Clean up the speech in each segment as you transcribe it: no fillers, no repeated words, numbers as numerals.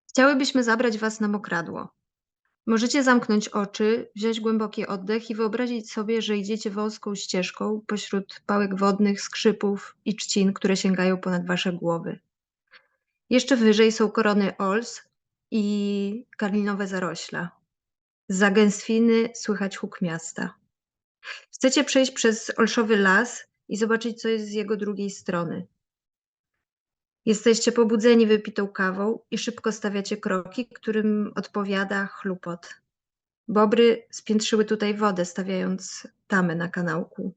Chciałybyśmy zabrać Was na mokradło. Możecie zamknąć oczy, wziąć głęboki oddech i wyobrazić sobie, że idziecie wąską ścieżką pośród pałek wodnych, skrzypów i trzcin, które sięgają ponad Wasze głowy. Jeszcze wyżej są korony ols i karlinowe zarośla. Zza gęstwiny słychać huk miasta. Chcecie przejść przez olszowy las i zobaczyć, co jest z jego drugiej strony. Jesteście pobudzeni wypitą kawą i szybko stawiacie kroki, którym odpowiada chlupot. Bobry spiętrzyły tutaj wodę, stawiając tamę na kanałku.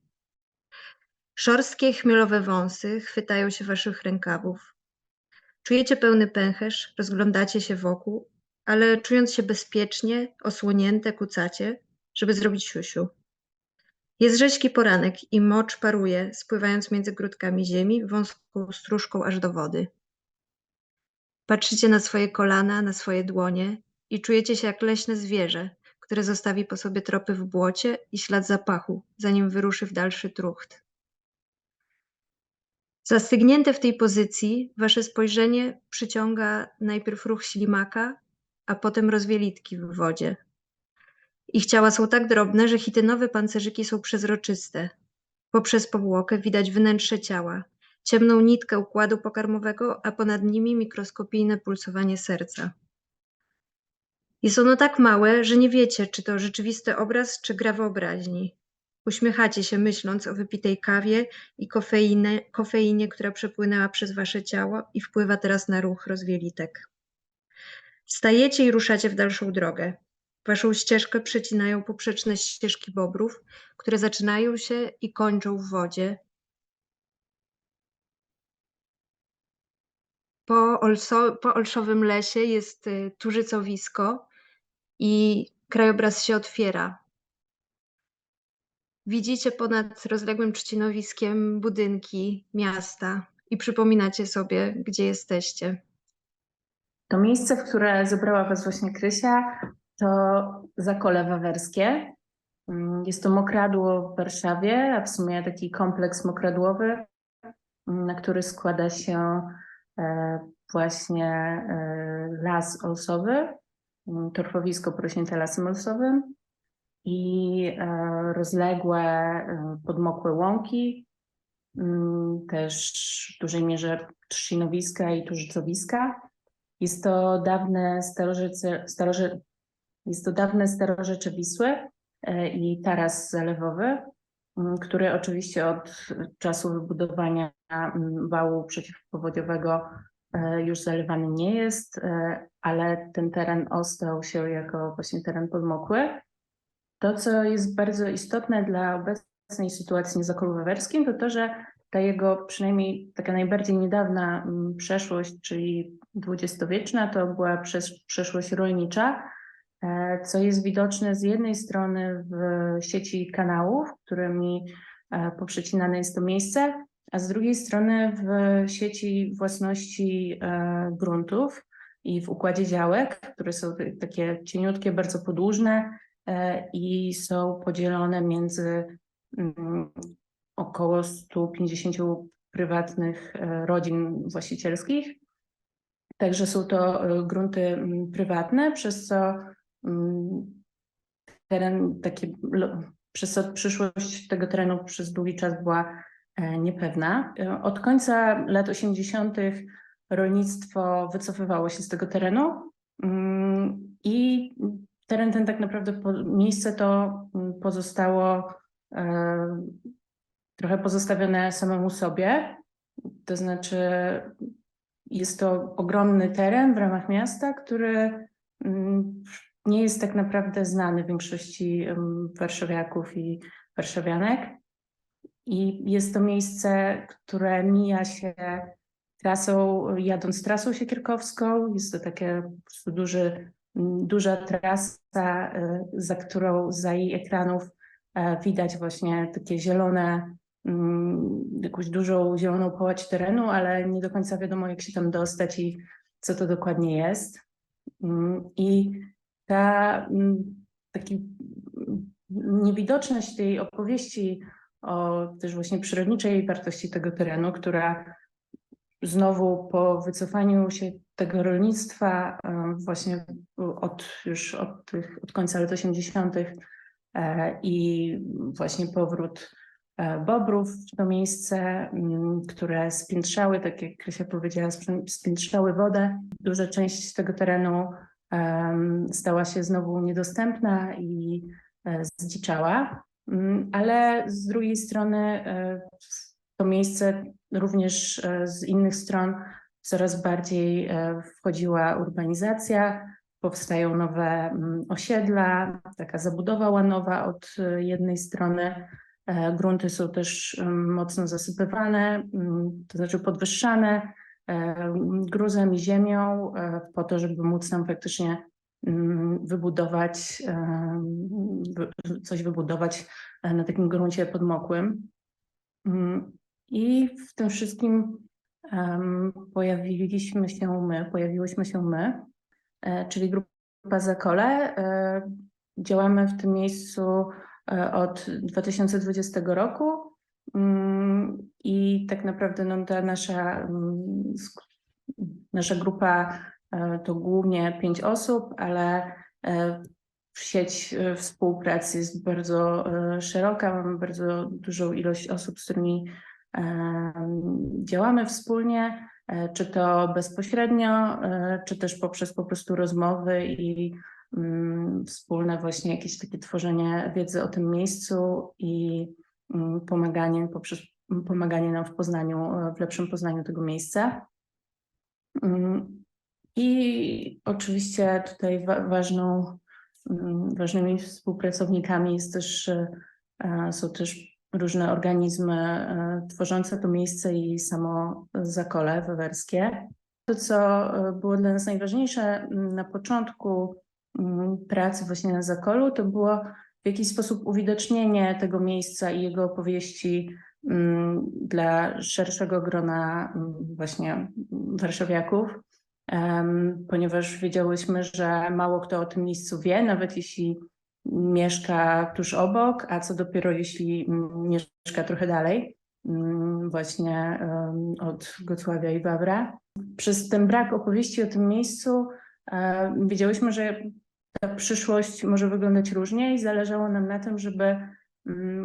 Szorstkie, chmielowe wąsy chwytają się waszych rękawów. Czujecie pełny pęcherz, rozglądacie się wokół, ale czując się bezpiecznie, osłonięte, kucacie, żeby zrobić siusiu. Jest rzeźki poranek i mocz paruje, spływając między grudkami ziemi, wąską stróżką aż do wody. Patrzycie na swoje kolana, na swoje dłonie i czujecie się jak leśne zwierzę, które zostawi po sobie tropy w błocie i ślad zapachu, zanim wyruszy w dalszy trucht. Zastygnięte w tej pozycji, wasze spojrzenie przyciąga najpierw ruch ślimaka, a potem rozwielitki w wodzie. Ich ciała są tak drobne, że chitynowe pancerzyki są przezroczyste. Poprzez powłokę widać wnętrze ciała, ciemną nitkę układu pokarmowego, a ponad nimi mikroskopijne pulsowanie serca. Jest ono tak małe, że nie wiecie, czy to rzeczywisty obraz, czy gra wyobraźni. Uśmiechacie się, myśląc o wypitej kawie i kofeinie, która przepłynęła przez wasze ciało i wpływa teraz na ruch rozwielitek. Wstajecie i ruszacie w dalszą drogę. Waszą ścieżkę przecinają poprzeczne ścieżki bobrów, które zaczynają się i kończą w wodzie. Po olszowym lesie jest tużycowisko i krajobraz się otwiera. Widzicie ponad rozległym trzcinowiskiem budynki miasta i przypominacie sobie, gdzie jesteście. To miejsce, w które zabrała Was właśnie Krysia, to Zakole Wawerskie. Jest to mokradło w Warszawie, a w sumie taki kompleks mokradłowy, na który składa się właśnie las olsowy, torfowisko porośnięte lasem olsowym i rozległe, podmokłe łąki, też w dużej mierze trzcinowiska i tużycowiska. Jest to dawne starorzecze Wisły i taras zalewowy, który oczywiście od czasu wybudowania wału przeciwpowodziowego już zalewany nie jest, ale ten teren ostał się jako właśnie teren podmokły. To, co jest bardzo istotne dla obecnej sytuacji na Zakolu Wawerskim, to to, że ta jego przynajmniej taka najbardziej niedawna przeszłość, czyli dwudziestowieczna, to była przeszłość rolnicza, co jest widoczne z jednej strony w sieci kanałów, którymi poprzecinane jest to miejsce, a z drugiej strony w sieci własności gruntów i w układzie działek, które są takie cieniutkie, bardzo podłużne i są podzielone między około 150 prywatnych rodzin właścicielskich. Także są to grunty prywatne, przez co przyszłość tego terenu przez długi czas była niepewna. Od końca lat 80. rolnictwo wycofywało się z tego terenu i teren ten tak naprawdę, miejsce to pozostało trochę pozostawione samemu sobie. To znaczy jest to ogromny teren w ramach miasta, który nie jest tak naprawdę znany większości warszawiaków i warszawianek. I jest to miejsce, które mija się jadąc trasą siekierkowską. Jest to takie po prostu duża trasa, za którą za jej ekranów widać właśnie takie zielone, jakąś dużą zieloną połać terenu, ale nie do końca wiadomo, jak się tam dostać i co to dokładnie jest. I taki niewidoczność tej opowieści o też właśnie przyrodniczej wartości tego terenu, która znowu po wycofaniu się tego rolnictwa właśnie od końca lat 80. I właśnie powrót bobrów w to miejsce, które spiętrzały, tak jak Krysia powiedziała, spiętrzały wodę. Duża część tego terenu stała się znowu niedostępna i zdziczała, ale z drugiej strony to miejsce również z innych stron coraz bardziej wchodziła urbanizacja, powstają nowe osiedla, taka zabudowa łanowa od jednej strony. Grunty są też mocno zasypywane, to znaczy podwyższane gruzem i ziemią po to, żeby móc tam faktycznie coś wybudować na takim gruncie podmokłym. I w tym wszystkim pojawiłyśmy się my, czyli grupa Zakole. Działamy w tym miejscu od 2020 roku i tak naprawdę no, ta nasza grupa to głównie 5 osób, ale sieć współpracy jest bardzo szeroka, mamy bardzo dużą ilość osób, z którymi działamy wspólnie, czy to bezpośrednio, czy też poprzez po prostu rozmowy i wspólne właśnie jakieś takie tworzenie wiedzy o tym miejscu i pomaganie nam w lepszym poznaniu tego miejsca. I oczywiście tutaj ważnymi współpracownikami są też różne organizmy tworzące to miejsce i samo Zakole wewerskie. To, co było dla nas najważniejsze na początku pracy właśnie na Zakolu, to było w jakiś sposób uwidocznienie tego miejsca i jego opowieści dla szerszego grona właśnie warszawiaków, ponieważ wiedziałyśmy, że mało kto o tym miejscu wie, nawet jeśli mieszka tuż obok, a co dopiero jeśli mieszka trochę dalej, właśnie od Gocławia i Wawra. Przez ten brak opowieści o tym miejscu wiedziałyśmy, że ta przyszłość może wyglądać różnie i zależało nam na tym, żeby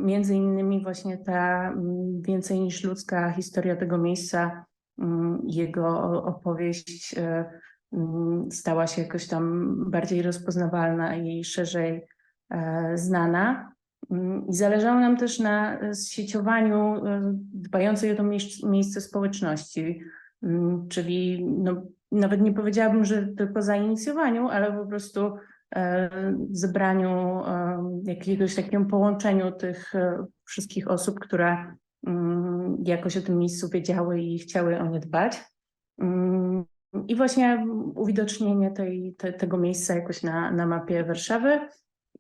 między innymi właśnie ta więcej niż ludzka historia tego miejsca, jego opowieść stała się jakoś tam bardziej rozpoznawalna i szerzej znana. I zależało nam też na zsieciowaniu dbającej o to miejsce społeczności, czyli no, nawet nie powiedziałabym, że tylko zainicjowaniu, ale po prostu zebraniu jakiegoś takiego połączeniu tych wszystkich osób, które jakoś o tym miejscu wiedziały i chciały o nie dbać. I właśnie uwidocznienie tego miejsca jakoś na mapie Warszawy.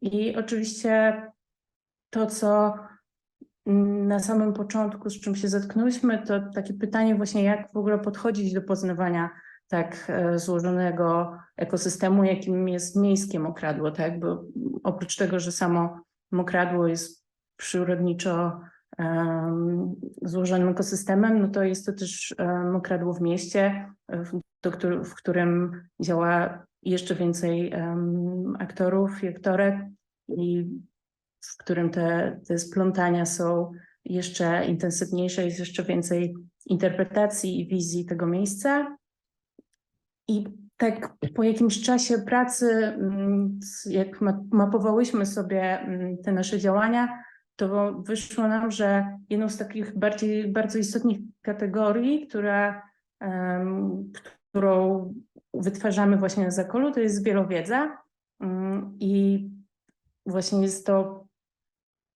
I oczywiście to, co na samym początku, z czym się zetknęłyśmy, to takie pytanie właśnie, jak w ogóle podchodzić do poznawania tak złożonego ekosystemu, jakim jest miejskie mokradło, tak? Bo oprócz tego, że samo mokradło jest przyrodniczo złożonym ekosystemem, no to jest to też mokradło w mieście, w którym działa jeszcze więcej aktorów i aktorek i w którym te splątania są jeszcze intensywniejsze, jest jeszcze więcej interpretacji i wizji tego miejsca. I tak po jakimś czasie pracy, jak mapowałyśmy sobie te nasze działania, to wyszło nam, że jedną z takich bardzo istotnych kategorii, którą wytwarzamy właśnie na Zakolu, to jest wielowiedza. I właśnie jest to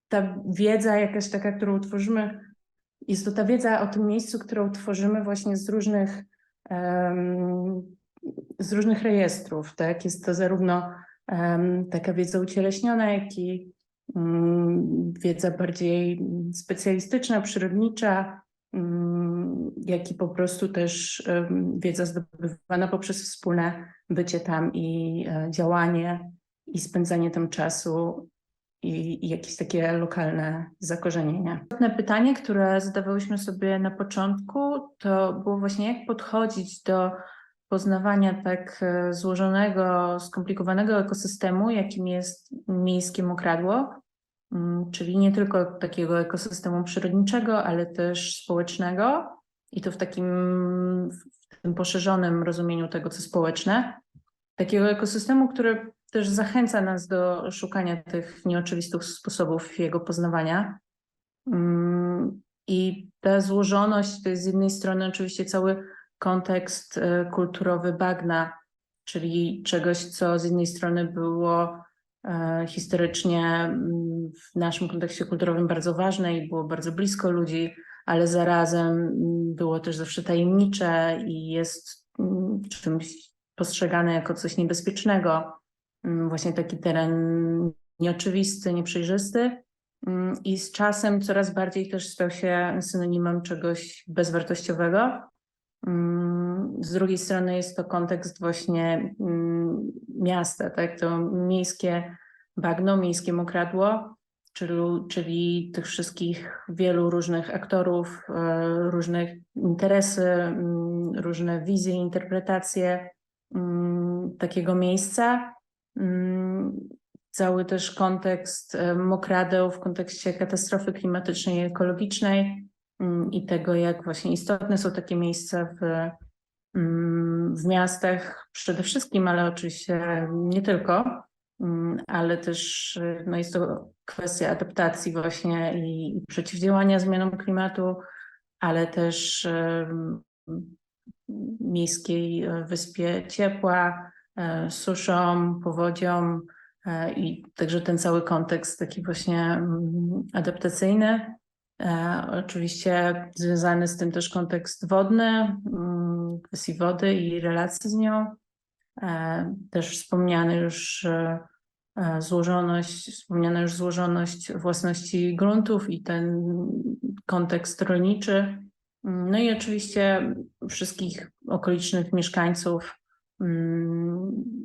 ta wiedza jakaś taka, którą tworzymy, jest to ta wiedza o tym miejscu, którą tworzymy właśnie z różnych rejestrów, tak? Jest to zarówno taka wiedza ucieleśniona, jak i wiedza bardziej specjalistyczna, przyrodnicza, jak i po prostu też wiedza zdobywana poprzez wspólne bycie tam i działanie i spędzanie tam czasu. i jakieś takie lokalne zakorzenienia. Istotne pytanie, które zadawałyśmy sobie na początku, to było właśnie jak podchodzić do poznawania tak złożonego, skomplikowanego ekosystemu, jakim jest miejskie mokradło, czyli nie tylko takiego ekosystemu przyrodniczego, ale też społecznego i to w tym poszerzonym rozumieniu tego, co społeczne. Takiego ekosystemu, który też zachęca nas do szukania tych nieoczywistych sposobów jego poznawania. I ta złożoność to jest z jednej strony oczywiście cały kontekst kulturowy bagna, czyli czegoś, co z jednej strony było historycznie w naszym kontekście kulturowym bardzo ważne i było bardzo blisko ludzi, ale zarazem było też zawsze tajemnicze i jest czymś postrzegane jako coś niebezpiecznego. Właśnie taki teren nieoczywisty, nieprzejrzysty. I z czasem coraz bardziej też stał się synonimem czegoś bezwartościowego. Z drugiej strony jest to kontekst właśnie miasta, tak? To miejskie bagno, miejskie mokradło, czyli tych wszystkich wielu różnych aktorów, różnych interesy, różne wizje, interpretacje takiego miejsca. Cały też kontekst mokradeł w kontekście katastrofy klimatycznej i ekologicznej i tego, jak właśnie istotne są takie miejsca w miastach przede wszystkim, ale oczywiście nie tylko, ale też no jest to kwestia adaptacji właśnie i przeciwdziałania zmianom klimatu, ale też miejskiej wyspie ciepła, suszą, powodzią i także ten cały kontekst taki właśnie adaptacyjny. Oczywiście związany z tym też kontekst wodny, kwestii wody i relacji z nią. Też wspomniana już złożoność własności gruntów i ten kontekst rolniczy. No i oczywiście wszystkich okolicznych mieszkańców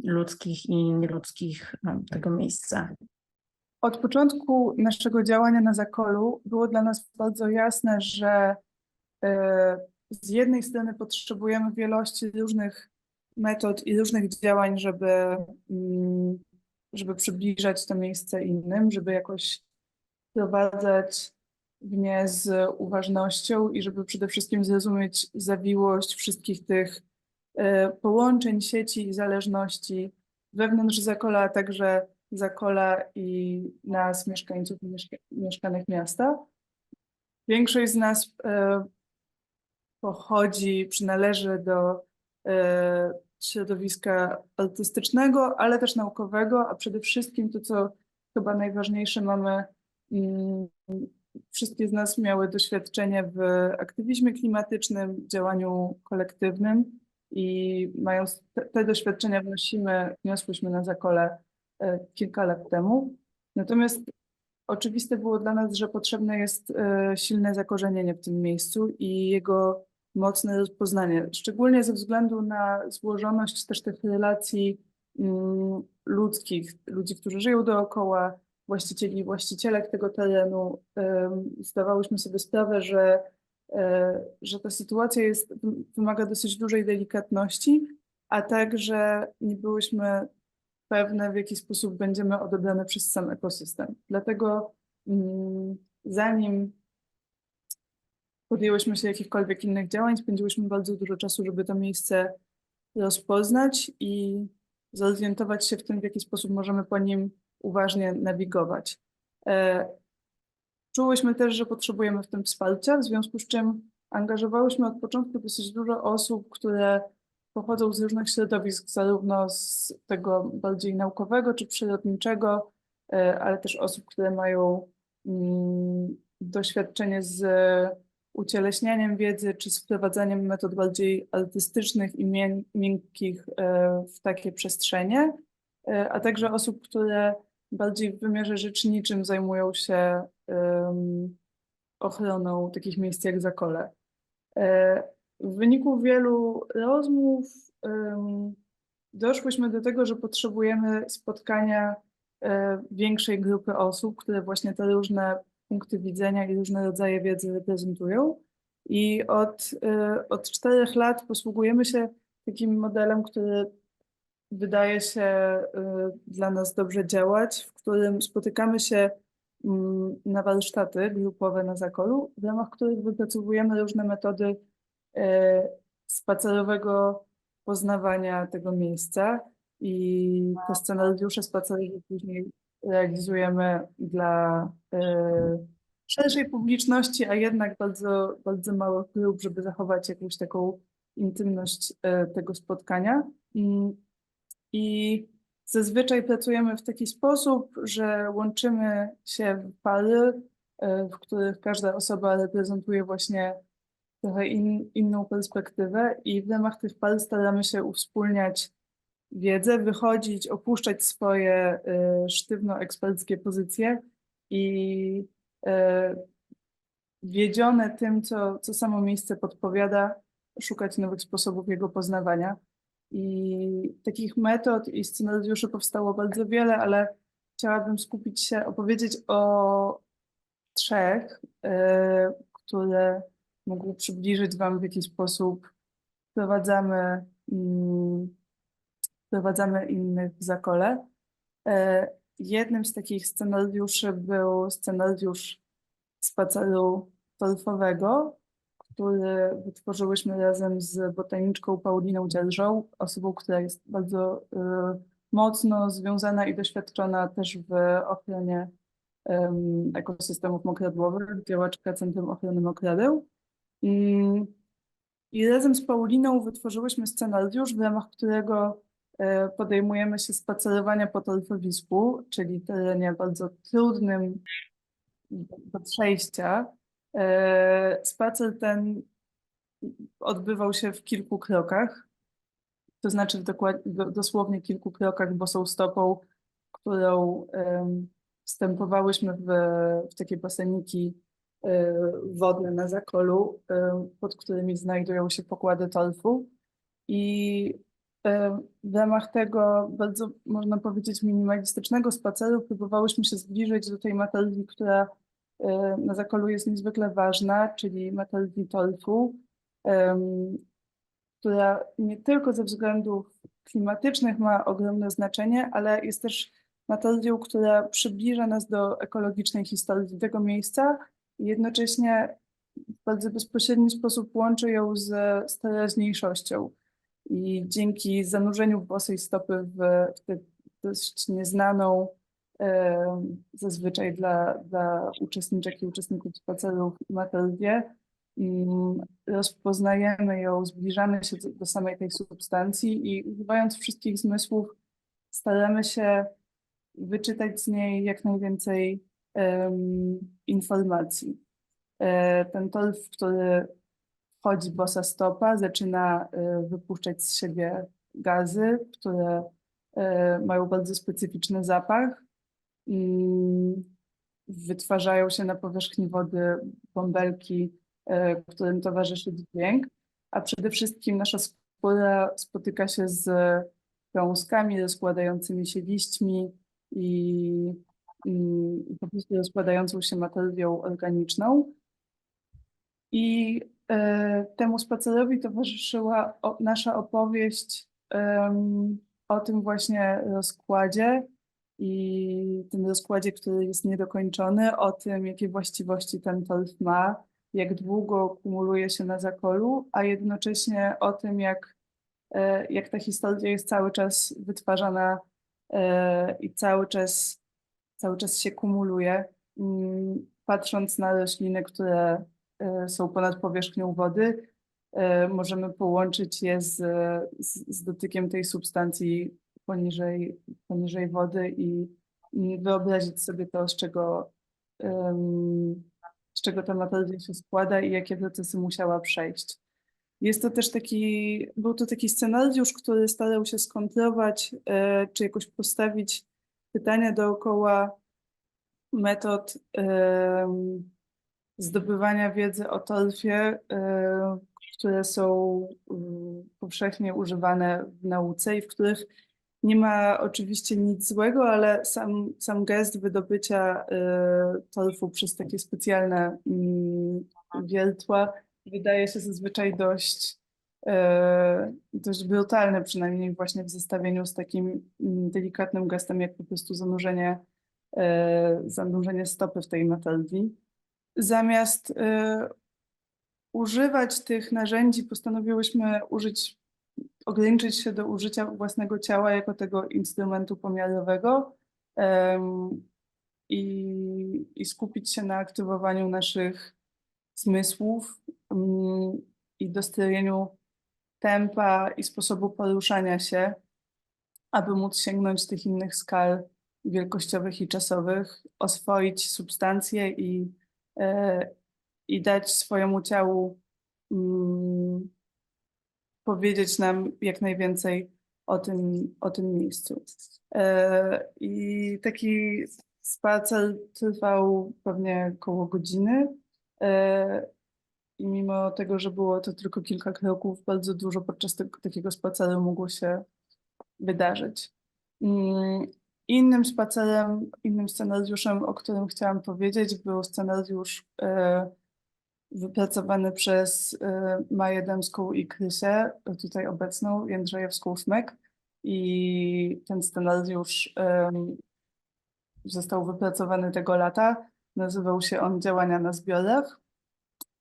ludzkich i nieludzkich tego miejsca. Od początku naszego działania na Zakolu było dla nas bardzo jasne, że z jednej strony potrzebujemy wielości różnych metod i różnych działań, żeby przybliżać to miejsce innym, żeby jakoś wprowadzać w nie z uważnością i żeby przede wszystkim zrozumieć zawiłość wszystkich tych połączeń, sieci i zależności wewnątrz Zakola, a także Zakola i nas, mieszkańców mieszkanych miasta. Większość z nas przynależy do środowiska artystycznego, ale też naukowego, a przede wszystkim to, co chyba najważniejsze, wszystkie z nas miały doświadczenie w aktywizmie klimatycznym, działaniu kolektywnym i mając te doświadczenia wniosłyśmy na Zakole kilka lat temu. Natomiast oczywiste było dla nas, że potrzebne jest silne zakorzenienie w tym miejscu i jego mocne rozpoznanie, szczególnie ze względu na złożoność też tych relacji ludzkich, ludzi, którzy żyją dookoła, właścicieli i właścicielek tego terenu. Zdawałyśmy sobie sprawę, że ta sytuacja wymaga dosyć dużej delikatności, a także nie byłyśmy pewne, w jaki sposób będziemy odebrane przez sam ekosystem. Dlatego zanim podjęłyśmy się jakichkolwiek innych działań, spędziłyśmy bardzo dużo czasu, żeby to miejsce rozpoznać i zorientować się w tym, w jaki sposób możemy po nim uważnie nawigować. Czułyśmy też, że potrzebujemy w tym wsparcia, w związku z czym angażowałyśmy od początku dosyć dużo osób, które pochodzą z różnych środowisk, zarówno z tego bardziej naukowego czy przyrodniczego, ale też osób, które mają doświadczenie z ucieleśnianiem wiedzy czy z wprowadzaniem metod bardziej artystycznych i miękkich w takie przestrzenie, a także osób, które bardziej w wymiarze rzeczniczym zajmują się ochroną takich miejsc jak Zakole. W wyniku wielu rozmów doszłyśmy do tego, że potrzebujemy spotkania większej grupy osób, które właśnie te różne punkty widzenia i różne rodzaje wiedzy reprezentują. I od 4 lat posługujemy się takim modelem, który wydaje się dla nas dobrze działać, w którym spotykamy się na warsztaty grupowe na Zakolu, w ramach których wypracowujemy różne metody spacerowego poznawania tego miejsca i te scenariusze spacerowe później realizujemy dla szerszej publiczności, a jednak bardzo, bardzo małych grup, żeby zachować jakąś taką intymność tego spotkania. I zazwyczaj pracujemy w taki sposób, że łączymy się w pary, w których każda osoba reprezentuje właśnie trochę inną perspektywę i w ramach tych par staramy się uwspólniać wiedzę, wychodzić, opuszczać swoje sztywno-eksperckie pozycje i wiedzione tym, co samo miejsce podpowiada, szukać nowych sposobów jego poznawania. I takich metod i scenariuszy powstało bardzo wiele, ale chciałabym skupić się, opowiedzieć o 3, które mogą przybliżyć Wam, w jaki sposób wprowadzamy innych w Zakole. Jednym z takich scenariuszy był scenariusz spaceru torfowego, który wytworzyłyśmy razem z botaniczką Pauliną Dzierżą, osobą, która jest bardzo mocno związana i doświadczona też w ochronie ekosystemów mokradłowych, działaczka Centrum Ochrony Mokradeł. I razem z Pauliną wytworzyłyśmy scenariusz, w ramach którego podejmujemy się spacerowania po torfowisku, czyli terenie bardzo trudnym do przejścia. Spacer ten odbywał się w kilku krokach, to znaczy dosłownie kilku krokach bosą stopą, którą wstępowałyśmy w takie baseniki wodne na Zakolu, pod którymi znajdują się pokłady torfu. I w ramach tego bardzo, można powiedzieć, minimalistycznego spaceru próbowałyśmy się zbliżyć do tej materii, która na Zakolu jest niezwykle ważna, czyli materii torfu, która nie tylko ze względów klimatycznych ma ogromne znaczenie, ale jest też materią, która przybliża nas do ekologicznej historii tego miejsca i jednocześnie w bardzo bezpośredni sposób łączy ją z teraźniejszością. I dzięki zanurzeniu bosej stopy w tę dość nieznaną zazwyczaj dla uczestniczek i uczestników spacerów materię, rozpoznajemy ją, zbliżamy się do samej tej substancji i używając wszystkich zmysłów staramy się wyczytać z niej jak najwięcej informacji. Ten torf, w który wchodzi bosa stopa, zaczyna wypuszczać z siebie gazy, które mają bardzo specyficzny zapach i wytwarzają się na powierzchni wody bąbelki, którym towarzyszy dźwięk, a przede wszystkim nasza skóra spotyka się z gałązkami rozkładającymi się liśćmi i po prostu rozkładającą się materią organiczną. I temu spacerowi towarzyszyła nasza opowieść o tym właśnie rozkładzie i tym rozkładzie, który jest niedokończony, o tym, jakie właściwości ten torf ma, jak długo kumuluje się na Zakolu, a jednocześnie o tym, jak ta historia jest cały czas wytwarzana i cały czas się kumuluje. Patrząc na rośliny, które są ponad powierzchnią wody, możemy połączyć je z dotykiem tej substancji poniżej wody i wyobrazić sobie to, z czego ta materia się składa i jakie procesy musiała przejść. Był to taki scenariusz, który starał się skontrować, czy jakoś postawić pytania dookoła metod zdobywania wiedzy o torfie, które są powszechnie używane w nauce i w których Nie ma oczywiście nic złego, ale sam gest wydobycia torfu przez takie specjalne wiertła wydaje się zazwyczaj dość brutalny, przynajmniej właśnie w zestawieniu z takim delikatnym gestem, jak po prostu zanurzenie stopy w tej materii. Zamiast używać tych narzędzi, postanowiłyśmy ograniczyć się do użycia własnego ciała jako tego instrumentu pomiarowego i skupić się na aktywowaniu naszych zmysłów i dostrojeniu tempa i sposobu poruszania się, aby móc sięgnąć tych innych skal wielkościowych i czasowych, oswoić substancje i dać swojemu ciału powiedzieć nam jak najwięcej o tym miejscu. I taki spacer trwał pewnie około godziny. I mimo tego, że było to tylko kilka kroków, bardzo dużo podczas takiego spaceru mogło się wydarzyć. Innym scenariuszem, o którym chciałam powiedzieć, był scenariusz wypracowany przez Maję Dębską i Krysię, tutaj obecną, Jędrzejewską-Szmek. I ten scenariusz został wypracowany tego lata. Nazywał się on Działania na zbiorach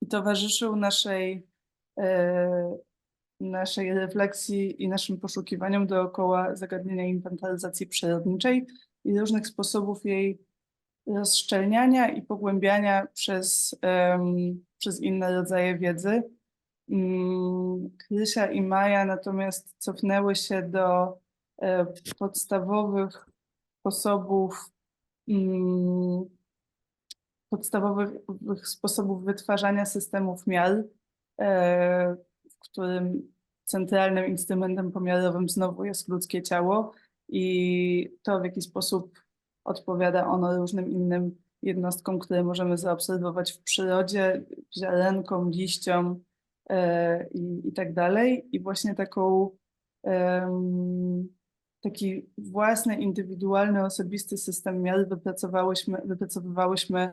i towarzyszył naszej refleksji i naszym poszukiwaniom dookoła zagadnienia inwentaryzacji przyrodniczej i różnych sposobów jej rozszczelniania i pogłębiania przez inne rodzaje wiedzy. Krysia i Maja natomiast cofnęły się do podstawowych sposobów wytwarzania systemów miar, w którym centralnym instrumentem pomiarowym znowu jest ludzkie ciało i to, w jaki sposób odpowiada ono różnym innym jednostkom, które możemy zaobserwować w przyrodzie, ziarenkom, liściom i tak dalej. I właśnie taki własny, indywidualny, osobisty system miar wypracowywałyśmy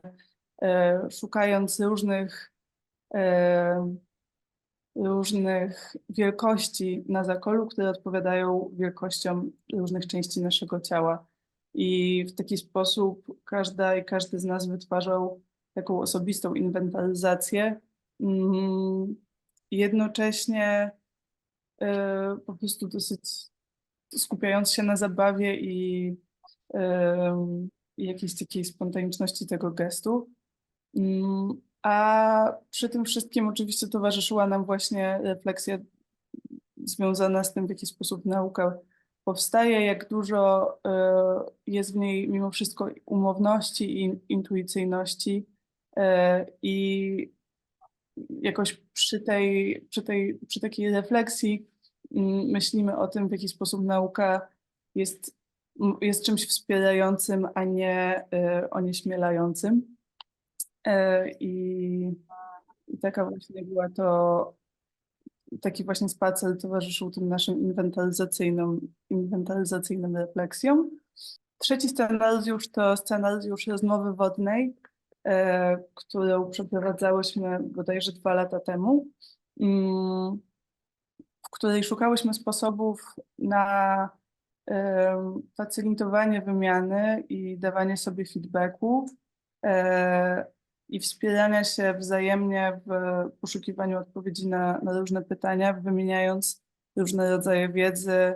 szukając różnych wielkości na zakolu, które odpowiadają wielkościom różnych części naszego ciała. I w taki sposób każda i każdy z nas wytwarzał taką osobistą inwentaryzację, jednocześnie po prostu dosyć skupiając się na zabawie i jakiejś takiej spontaniczności tego gestu. A przy tym wszystkim oczywiście towarzyszyła nam właśnie refleksja związana z tym, w jaki sposób nauka powstaje, jak dużo jest w niej mimo wszystko umowności i intuicyjności i jakoś przy takiej refleksji myślimy o tym, w jaki sposób nauka jest czymś wspierającym, a nie onieśmielającym. I taka właśnie była taki właśnie spacer towarzyszył tym naszym inwentaryzacyjnym refleksjom. Trzeci scenariusz to scenariusz rozmowy wodnej, którą przeprowadzałyśmy bodajże 2 lata temu, w której szukałyśmy sposobów na facylitowanie wymiany i dawanie sobie feedbacku i wspierania się wzajemnie w poszukiwaniu odpowiedzi na różne pytania, wymieniając różne rodzaje wiedzy,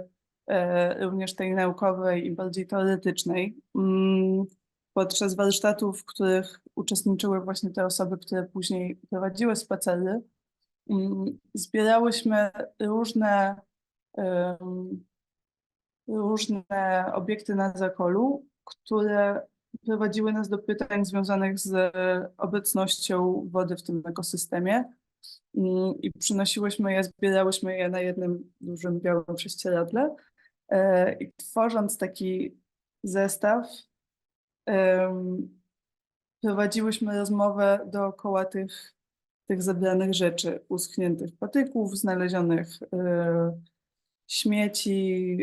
również tej naukowej i bardziej teoretycznej. Podczas warsztatów, w których uczestniczyły właśnie te osoby, które później prowadziły spacery, zbierałyśmy różne obiekty na zakolu, które prowadziły nas do pytań związanych z obecnością wody w tym ekosystemie i zbierałyśmy je na jednym dużym białym prześcieradle i tworząc taki zestaw prowadziłyśmy rozmowę dookoła tych zebranych rzeczy, uschniętych patyków, znalezionych śmieci,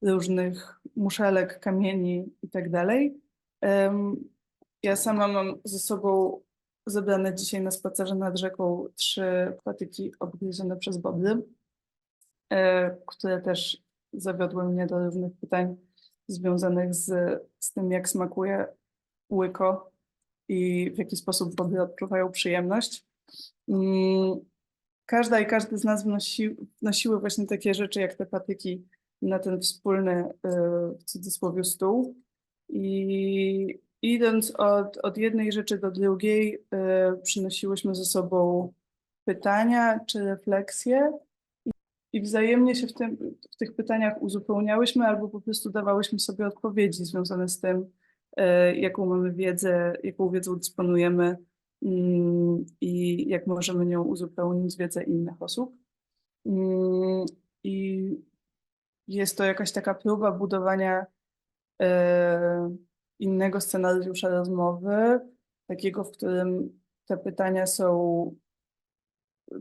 różnych muszelek, kamieni i tak dalej. Ja sama mam ze sobą zebrane dzisiaj na spacerze nad rzeką 3 patyki obgryzione przez bobry, które też zawiodły mnie do różnych pytań związanych z tym, jak smakuje łyko i w jaki sposób bobry odczuwają przyjemność. Każda i każdy z nas wnosiły właśnie takie rzeczy, jak te patyki na ten wspólny, w cudzysłowie, stół. I idąc od jednej rzeczy do drugiej, przynosiłyśmy ze sobą pytania czy refleksje i wzajemnie się w tych pytaniach uzupełniałyśmy albo po prostu dawałyśmy sobie odpowiedzi związane z tym, jaką mamy wiedzę, jaką wiedzą dysponujemy i jak możemy nią uzupełnić wiedzę innych osób. I jest to jakaś taka próba budowania innego scenariusza rozmowy, takiego, w którym te pytania są,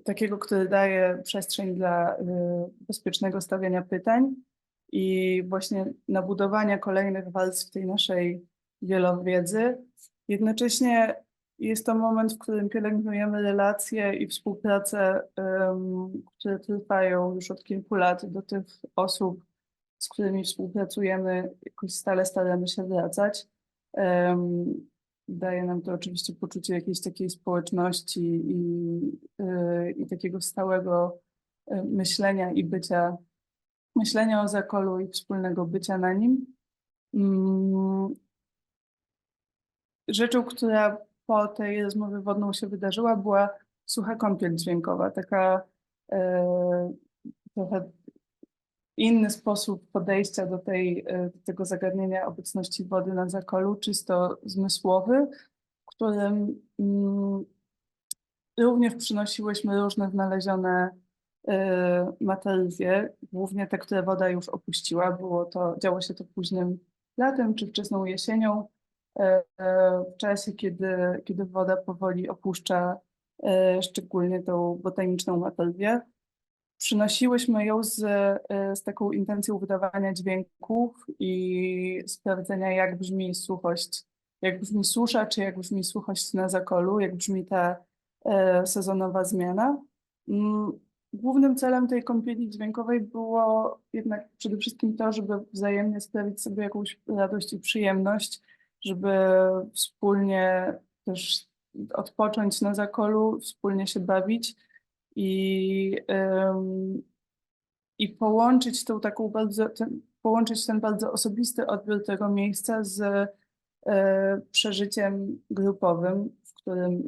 takiego, który daje przestrzeń dla bezpiecznego stawiania pytań i właśnie nabudowania kolejnych warstw tej naszej wielowiedzy. Jednocześnie jest to moment, w którym pielęgnujemy relacje i współpracę, które trwają już od kilku lat do tych osób, z którymi współpracujemy, jakoś stale staramy się wracać. Daje nam to oczywiście poczucie jakiejś takiej społeczności i takiego stałego myślenia i myślenia o Zakolu i wspólnego bycia na nim. Rzeczą, która po tej rozmowie wodną się wydarzyła, była sucha kąpiel dźwiękowa, taka trochę inny sposób podejścia do tego zagadnienia obecności wody na Zakolu, czysto zmysłowy, w którym również przynosiłyśmy różne znalezione materie, głównie te, które woda już opuściła. Działo się to późnym latem czy wczesną jesienią, w czasie, kiedy woda powoli opuszcza szczególnie tą botaniczną materię. Przynosiłyśmy ją z taką intencją wydawania dźwięków i sprawdzenia, jak brzmi suchość, jak brzmi susza, czy jak brzmi suchość na Zakolu, jak brzmi ta sezonowa zmiana. Głównym celem tej kąpieli dźwiękowej było jednak przede wszystkim to, żeby wzajemnie sprawić sobie jakąś radość i przyjemność, żeby wspólnie też odpocząć na Zakolu, wspólnie się bawić i połączyć połączyć ten bardzo osobisty odbiór tego miejsca z przeżyciem grupowym, w którym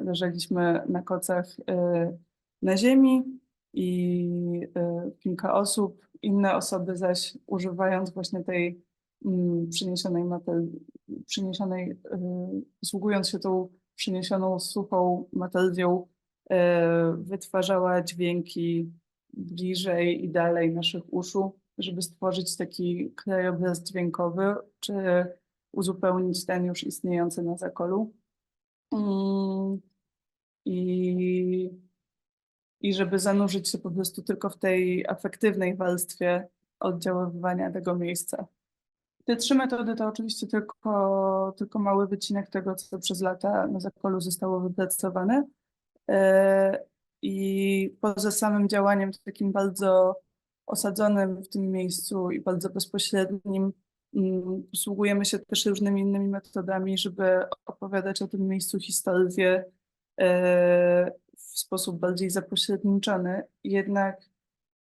leżeliśmy na kocach na ziemi i kilka osób, inne osoby zaś używając właśnie tej przyniesionej materii, posługując się tą przyniesioną suchą materią, wytwarzała dźwięki bliżej i dalej naszych uszu, żeby stworzyć taki krajobraz dźwiękowy, czy uzupełnić ten już istniejący na Zakolu. I żeby zanurzyć się po prostu tylko w tej afektywnej warstwie oddziaływania tego miejsca. Te 3 metody to oczywiście tylko mały wycinek tego, co przez lata na Zakolu zostało wypracowane. I poza samym działaniem takim bardzo osadzonym w tym miejscu i bardzo bezpośrednim, posługujemy się też różnymi innymi metodami, żeby opowiadać o tym miejscu historię w sposób bardziej zapośredniczony. Jednak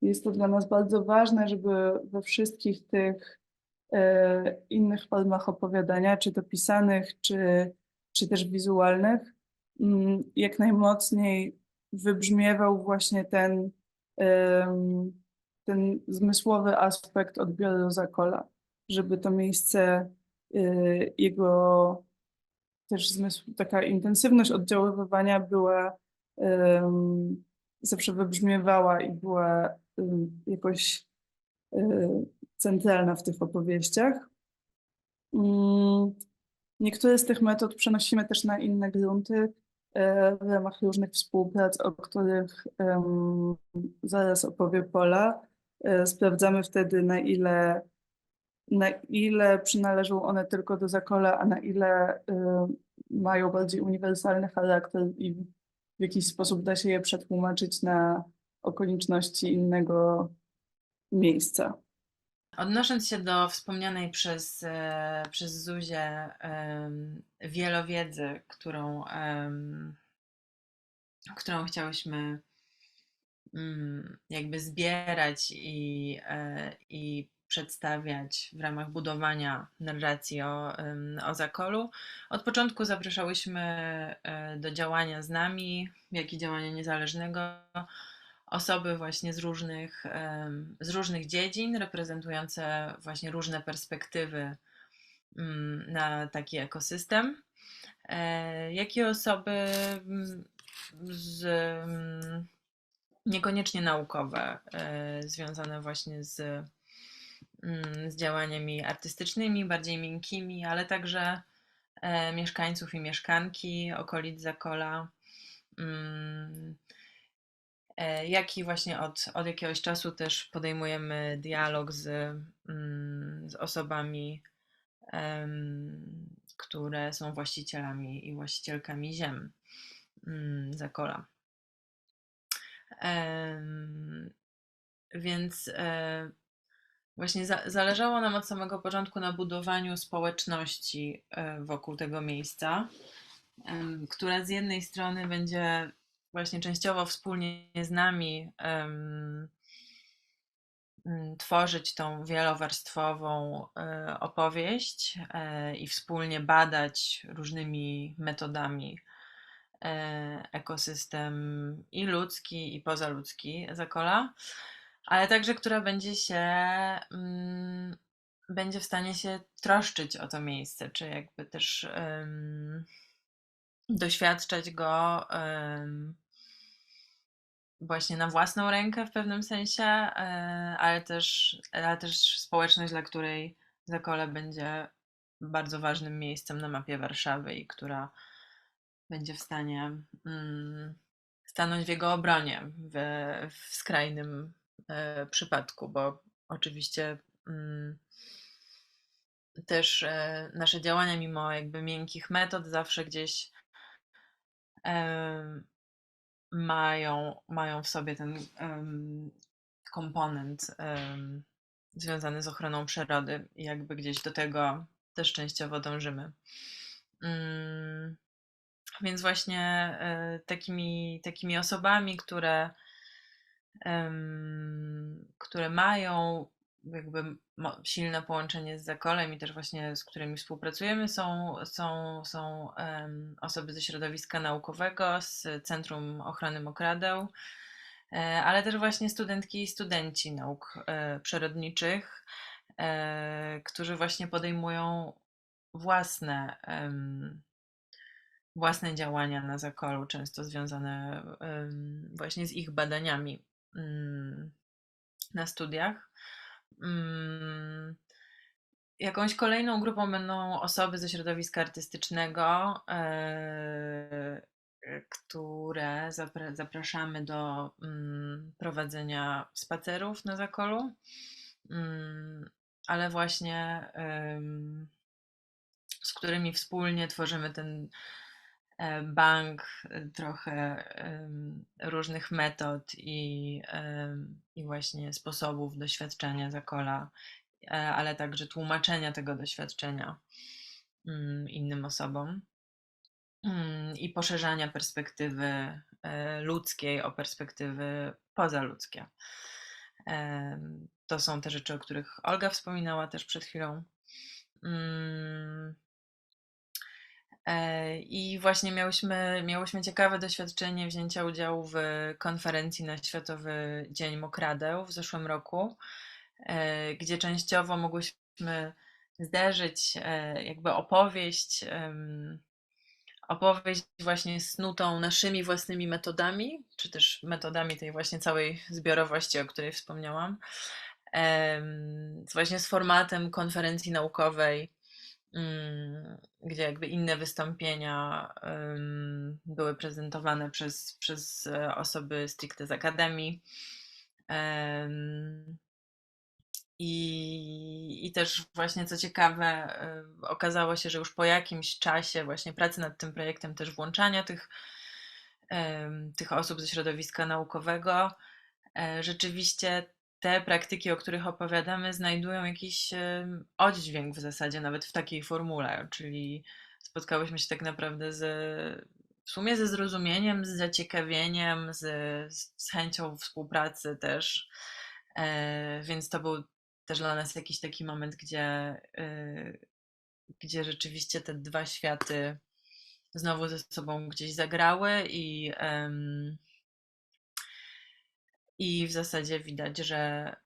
jest to dla nas bardzo ważne, żeby we wszystkich tych innych formach opowiadania, czy to pisanych, czy też wizualnych, jak najmocniej wybrzmiewał właśnie ten zmysłowy aspekt odbioru Zakola, żeby to miejsce, jego też zmysł, taka intensywność oddziaływania była, zawsze wybrzmiewała i była jakoś centralna w tych opowieściach. Niektóre z tych metod przenosimy też na inne grunty. w ramach różnych współprac, o których zaraz opowie Pola. Sprawdzamy wtedy, na ile przynależą one tylko do Zakola, a na ile mają bardziej uniwersalny charakter i w jakiś sposób da się je przetłumaczyć na okoliczności innego miejsca. Odnosząc się do wspomnianej przez Zuzię wielowiedzy, którą chciałyśmy jakby zbierać i przedstawiać w ramach budowania narracji o Zakolu. Od początku zapraszałyśmy do działania z nami, jak i działania niezależnego, osoby właśnie z różnych dziedzin, reprezentujące właśnie różne perspektywy na taki ekosystem, jak i osoby niekoniecznie naukowe, związane właśnie z działaniami artystycznymi, bardziej miękkimi, ale także mieszkańców i mieszkanki okolic Zakola, jak i właśnie od jakiegoś czasu też podejmujemy dialog z osobami, które są właścicielami i właścicielkami ziem Zakola. Więc właśnie zależało nam od samego początku na budowaniu społeczności wokół tego miejsca, która z jednej strony będzie właśnie częściowo wspólnie z nami tworzyć tą wielowarstwową opowieść i wspólnie badać różnymi metodami ekosystem i ludzki, i pozaludzki Zakola, ale także która będzie w stanie się troszczyć o to miejsce, czy jakby też doświadczać go właśnie na własną rękę w pewnym sensie, ale też społeczność, dla której Zakole będzie bardzo ważnym miejscem na mapie Warszawy i która będzie w stanie stanąć w jego obronie w skrajnym przypadku, bo oczywiście też nasze działania, mimo jakby miękkich metod, zawsze gdzieś mają w sobie ten komponent związany z ochroną przyrody i jakby gdzieś do tego też częściowo dążymy. Więc właśnie takimi osobami, które mają jakby silne połączenie z Zakolem i też właśnie z którymi współpracujemy, są osoby ze środowiska naukowego, z Centrum Ochrony Mokradeł, ale też właśnie studentki i studenci nauk przyrodniczych, którzy właśnie podejmują własne działania na Zakolu, często związane właśnie z ich badaniami na studiach. Jakąś kolejną grupą będą osoby ze środowiska artystycznego, które zapraszamy do prowadzenia spacerów na Zakolu, ale właśnie z którymi wspólnie tworzymy ten bank trochę różnych metod i właśnie sposobów doświadczenia Zakola, ale także tłumaczenia tego doświadczenia innym osobom i poszerzania perspektywy ludzkiej o perspektywy pozaludzkie. To są te rzeczy, o których Olga wspominała też przed chwilą. I właśnie miałyśmy ciekawe doświadczenie wzięcia udziału w konferencji na Światowy Dzień Mokradeł w zeszłym roku, gdzie częściowo mogłyśmy zderzyć jakby opowieść właśnie snutą naszymi własnymi metodami, czy też metodami tej właśnie całej zbiorowości, o której wspomniałam, właśnie z formatem konferencji naukowej gdzie jakby inne wystąpienia były prezentowane przez osoby stricte z akademii. I też właśnie co ciekawe, okazało się, że już po jakimś czasie właśnie pracy nad tym projektem, też włączania tych osób ze środowiska naukowego, rzeczywiście te praktyki, o których opowiadamy, znajdują jakiś oddźwięk w zasadzie nawet w takiej formule, czyli spotkałyśmy się tak naprawdę w sumie ze zrozumieniem, z zaciekawieniem, z chęcią współpracy też. Więc to był też dla nas jakiś taki moment, gdzie rzeczywiście te dwa światy znowu ze sobą gdzieś zagrały i w zasadzie widać, że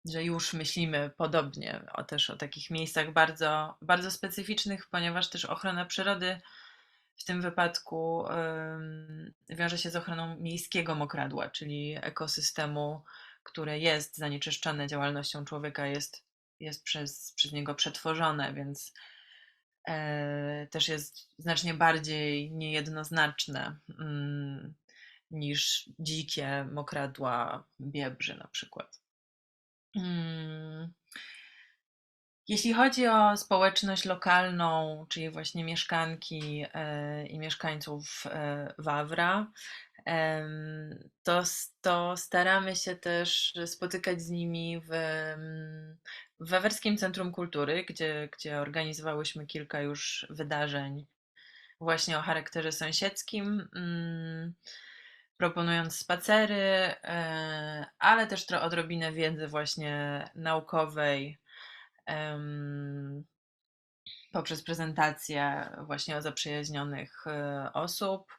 już myślimy podobnie też o takich miejscach bardzo, bardzo specyficznych, ponieważ też ochrona przyrody w tym wypadku wiąże się z ochroną miejskiego mokradła, czyli ekosystemu, które jest zanieczyszczone działalnością człowieka, jest przez niego przetworzone, więc też jest znacznie bardziej niejednoznaczne niż dzikie mokradła biebrzy na przykład. Jeśli chodzi o społeczność lokalną, czyli właśnie mieszkanki i mieszkańców Wawra, to staramy się też spotykać z nimi w Wawerskim Centrum Kultury, gdzie organizowałyśmy kilka już wydarzeń właśnie o charakterze sąsiedzkim, proponując spacery, ale też odrobinę wiedzy właśnie naukowej poprzez prezentację właśnie o zaprzyjaźnionych osób,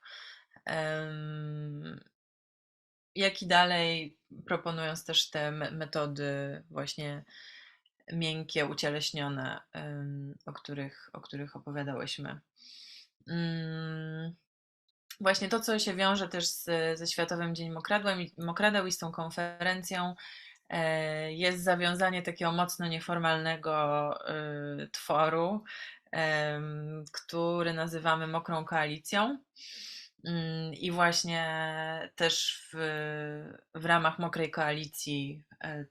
jak i dalej proponując też te metody właśnie miękkie, ucieleśnione, o których opowiadałyśmy. Właśnie to, co się wiąże też ze Światowym Dniem Mokradeł i z tą konferencją, jest zawiązanie takiego mocno nieformalnego tworu, który nazywamy Mokrą Koalicją. I właśnie też w ramach Mokrej Koalicji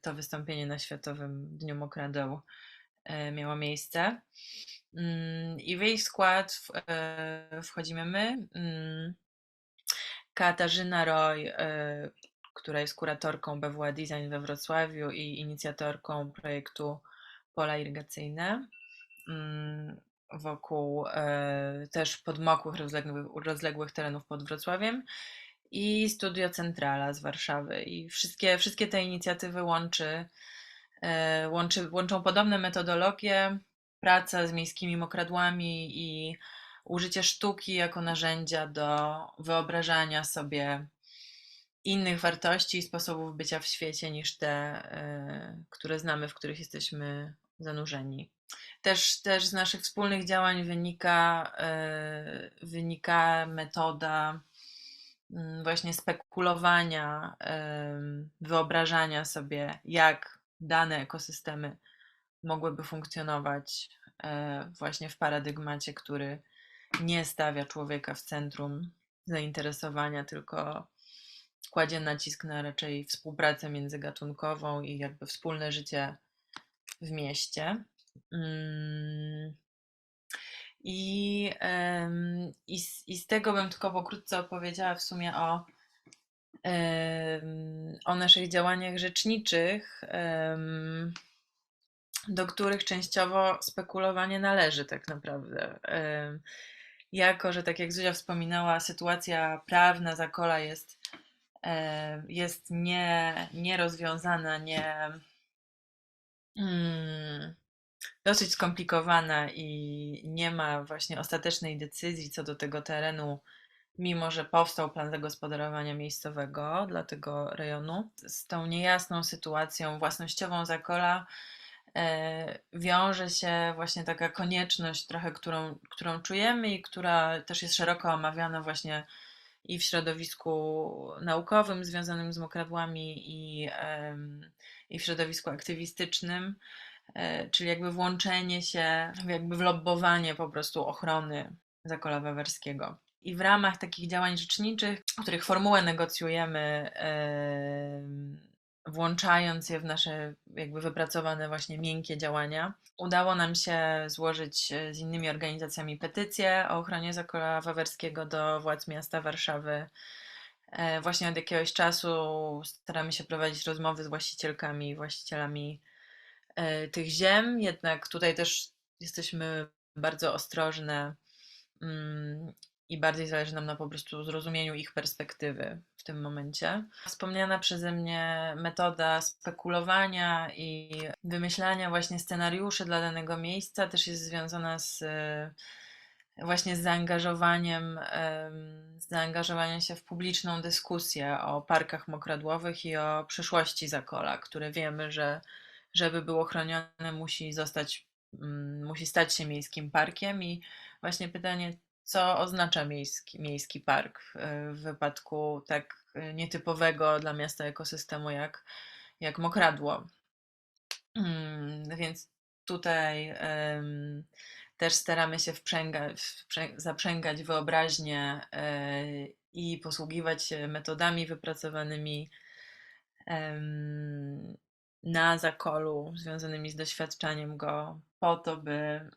to wystąpienie na Światowym Dniu Mokradeł miało miejsce. I w jej skład wchodzimy my, Katarzyna Roy, która jest kuratorką BWA Design we Wrocławiu i inicjatorką projektu Pola Irygacyjne wokół też podmokłych, rozległych terenów pod Wrocławiem, i Studio Centrala z Warszawy. I wszystkie te inicjatywy łączą podobne metodologie, praca z miejskimi mokradłami i użycie sztuki jako narzędzia do wyobrażania sobie innych wartości i sposobów bycia w świecie niż te, które znamy, w których jesteśmy zanurzeni. Też z naszych wspólnych działań wynika metoda właśnie spekulowania, wyobrażania sobie, jak dane ekosystemy mogłyby funkcjonować właśnie w paradygmacie, który nie stawia człowieka w centrum zainteresowania, tylko kładzie nacisk na raczej współpracę międzygatunkową i jakby wspólne życie w mieście. I z tego bym tylko pokrótce opowiedziała w sumie o naszych działaniach rzeczniczych, do których częściowo spekulowanie należy tak naprawdę. Jako że, tak jak Zuzia wspominała, sytuacja prawna Zakola jest nierozwiązana, dosyć skomplikowana i nie ma właśnie ostatecznej decyzji co do tego terenu, mimo że powstał plan zagospodarowania miejscowego dla tego rejonu. Z tą niejasną sytuacją własnościową Zakola wiąże się właśnie taka konieczność trochę, którą czujemy i która też jest szeroko omawiana właśnie i w środowisku naukowym związanym z mokradłami i w środowisku aktywistycznym, czyli jakby włączenie się, jakby w lobbowanie po prostu ochrony Zakola Wawerskiego. I w ramach takich działań rzeczniczych, których formułę negocjujemy, włączając je w nasze jakby wypracowane właśnie miękkie działania, udało nam się złożyć z innymi organizacjami petycję o ochronie Zakola Wawerskiego do władz miasta Warszawy. Właśnie od jakiegoś czasu staramy się prowadzić rozmowy z właścicielkami i właścicielami tych ziem, jednak tutaj też jesteśmy bardzo ostrożne i bardziej zależy nam na po prostu zrozumieniu ich perspektywy w tym momencie. Wspomniana przeze mnie metoda spekulowania i wymyślania właśnie scenariuszy dla danego miejsca też jest związana właśnie z zaangażowaniem się w publiczną dyskusję o parkach mokradłowych i o przyszłości Zakola, które wiemy, że żeby było chronione, musi stać się miejskim parkiem. I właśnie pytanie, co oznacza miejski park w wypadku tak nietypowego dla miasta ekosystemu jak mokradło. Więc tutaj też staramy się zaprzęgać wyobraźnię i posługiwać się metodami wypracowanymi na Zakolu, związanymi z doświadczaniem go, po to, by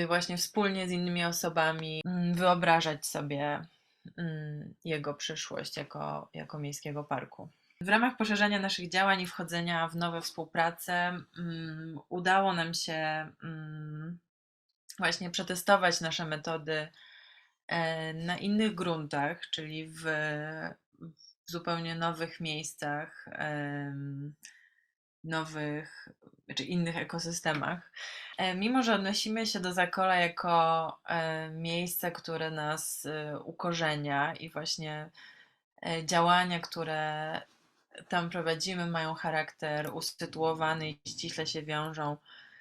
właśnie wspólnie z innymi osobami wyobrażać sobie jego przyszłość jako miejskiego parku. W ramach poszerzania naszych działań i wchodzenia w nowe współprace udało nam się właśnie przetestować nasze metody na innych gruntach, czyli w zupełnie nowych miejscach, czy innych ekosystemach. Mimo że odnosimy się do Zakola jako miejsce, które nas ukorzenia i właśnie działania, które tam prowadzimy, mają charakter usytuowany i ściśle się wiążą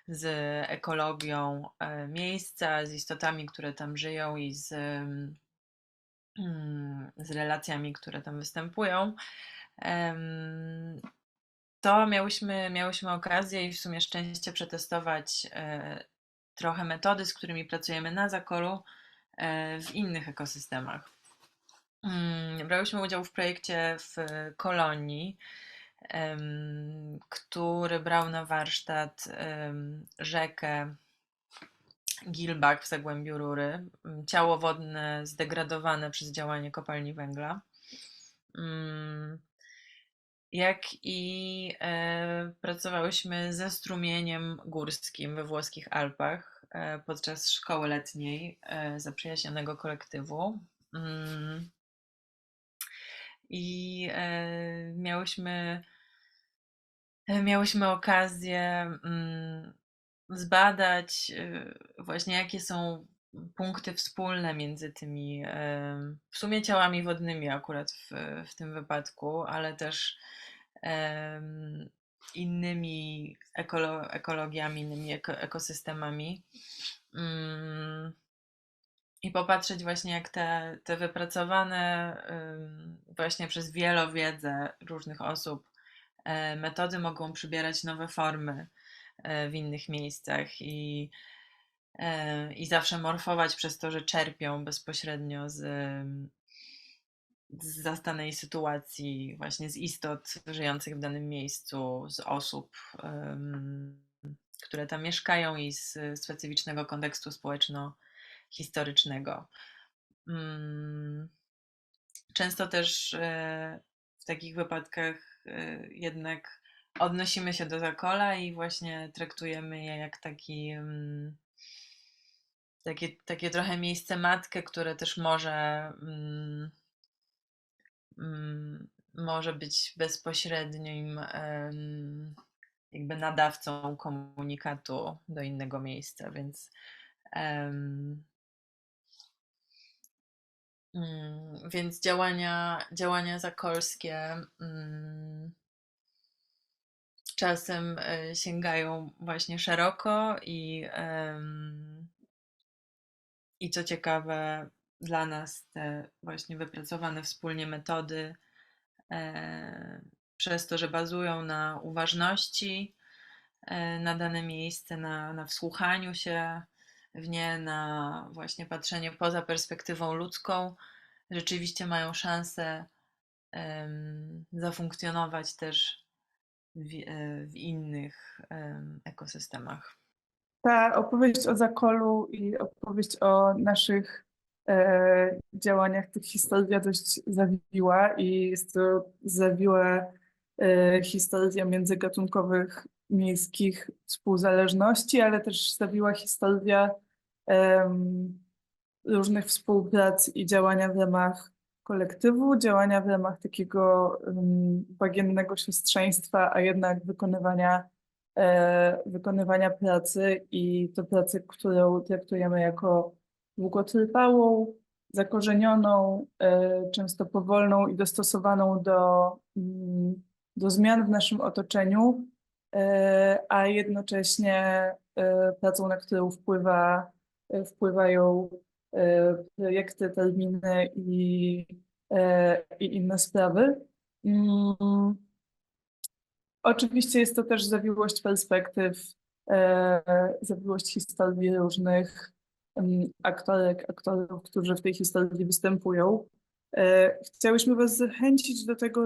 z ekologią miejsca, z istotami, które tam żyją i z relacjami, które tam występują. To miałyśmy okazję i w sumie szczęście przetestować trochę metody, z którymi pracujemy na Zakolu w innych ekosystemach. Brałyśmy udział w projekcie w Kolonii, który brał na warsztat rzekę Gilbach w Zagłębiu Rury, ciało wodne zdegradowane przez działanie kopalni węgla. Jak i pracowałyśmy ze strumieniem górskim we włoskich Alpach podczas szkoły letniej zaprzyjaźnionego kolektywu. I miałyśmy okazję zbadać właśnie, jakie są punkty wspólne między tymi w sumie ciałami wodnymi akurat w tym wypadku, ale też innymi ekologiami, innymi ekosystemami. I popatrzeć właśnie, jak te wypracowane właśnie przez wielowiedzę różnych osób metody mogą przybierać nowe formy w innych miejscach i zawsze morfować przez to, że czerpią bezpośrednio z zastanej sytuacji, właśnie z istot żyjących w danym miejscu, z osób, które tam mieszkają i z specyficznego kontekstu społeczno-historycznego. Często też w takich wypadkach jednak odnosimy się do Zakola i właśnie traktujemy je jak takie trochę miejsce matkę, które też może być bezpośrednim jakby nadawcą komunikatu do innego miejsca, więc działania zakolskie czasem sięgają właśnie szeroko i co ciekawe, dla nas te właśnie wypracowane wspólnie metody, przez to, że bazują na uważności, na dane miejsce, na wsłuchaniu się w nie, na właśnie patrzenie poza perspektywą ludzką, rzeczywiście mają szansę zafunkcjonować też w innych ekosystemach. Ta opowieść o Zakolu i opowieść o naszych działaniach tych historia dość zawiła i jest to zawiła historia międzygatunkowych miejskich współzależności, ale też zawiła historia różnych współprac i działania w ramach kolektywu, działania w ramach takiego bagiennego siostrzeństwa, a jednak wykonywania pracy i to pracy, którą traktujemy jako długotrwałą, zakorzenioną, często powolną i dostosowaną do zmian w naszym otoczeniu, a jednocześnie pracą, na którą wpływają projekty, terminy i inne sprawy. Oczywiście jest to też zawiłość perspektyw, zawiłość historii różnych aktorek, aktorów, którzy w tej historii występują. Chciałyśmy Was zachęcić do tego,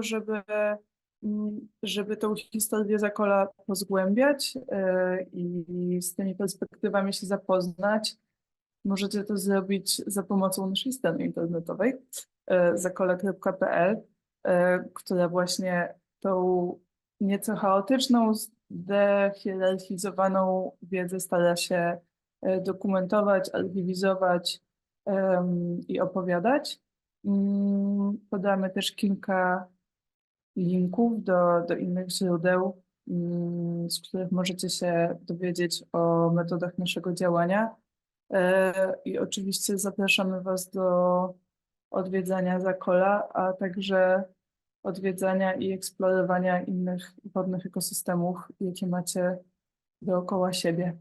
żeby tą historię Zakola pozgłębiać i z tymi perspektywami się zapoznać. Możecie to zrobić za pomocą naszej strony internetowej zakole.pl, która właśnie tą nieco chaotyczną, zdehierarchizowaną wiedzę stara się dokumentować, archiwizować i opowiadać. Podamy też kilka linków do innych źródeł, z których możecie się dowiedzieć o metodach naszego działania. I oczywiście zapraszamy Was do odwiedzania Zakola, a także odwiedzania i eksplorowania innych wodnych ekosystemów, jakie macie dookoła siebie.